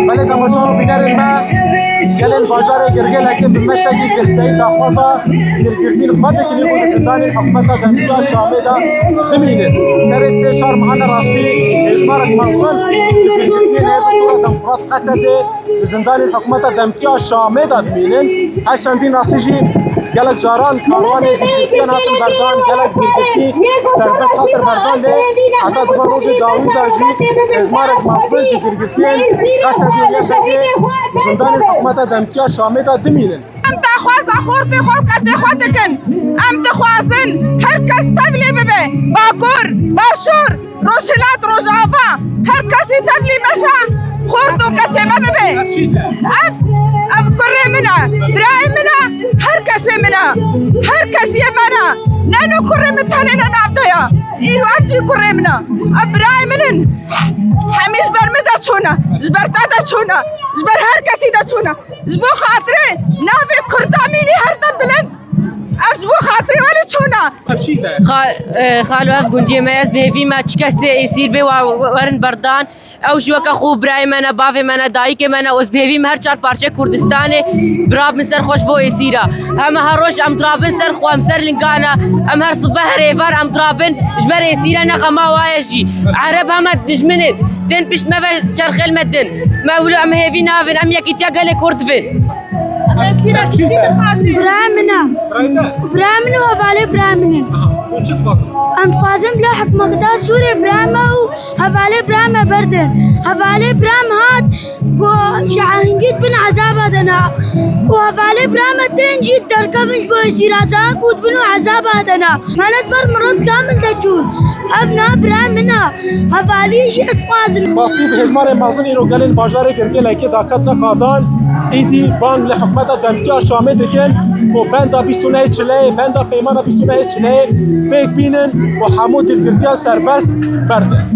بله دمشان و بینرین ما گلن باجار گرگل هکه بمشکی گرسایی داخوازا گرگردین خود کنی بود زندان حکومت دمکیا شامه دا دمینه سر سه چار محل راسمی اجمارک منصن گرگردین هزا دمکرات قصده زندان حکومت دمکیا شامه دا دمینن هشتندین راسیجی گلک جاران کاروان گرگردین هاتن بردان گلک گرگردی سربس هاتر بردان لی حتی دوان روش داوود آجی اجمارک منصن چی گرگردین قصده یشده زندان حکومت دمکیا شامه دا دمینن ام تخواز خورد خود کچه خود کن ام تخوازن هر کس تبلی ببه باکور باشور روشلات روجاوا هر کسی تبلی بشه خورد و کچه ما ببه اف کره منا برای منا هر کسی منا هر کسی منا نانو کره متانه نافدایا این وقتی کره منا برای منن همیش برمدا چونه زبر دادا چونه زبر هر کسی دا چونه زبو خاطره ناوی کردامینی هر دم بلند زبو خاطره ولی چونه خالو اف گوندی ماز بهوی ما چکسه اسیر به ورن بردان او شوکا خوب برای من باوی من دایی که من از بهوی هر چهار پارچه کردستان براب من سر خوش بو اسیرا هم هر روز ام درابن سر خو ام سر لنگانا ام هر صبح ریفار ام درابن جبر اسیرا نقما وايجي عرب هم دجمنه دن بيش ما چرخل مدن ما ولو ام هيفي نافن ام يكي تيغل كردفن برامنا وهفالي برامنا ام خوازم بلا حكمك دا سوري براما وهفالي براما بردن هفالي برام هات شعاهنجيت بن عذاب دنا وهفالي براما تنجيت تركفنش بو سيرازان كود بنو عذاب دنا ما ندبر مرض كامل دجون ابنا برامنا هفالي شي اسقازن باسی به هجمار مازن ایرو گلن باجار گرگل هکه داکت نقادان ایدی بانگ لحکمت دمکیا شامه دکن و بندا بیستونه چله بندا پیمان بیستونه چله بیک بینن و حمود دلگردیان سربست برده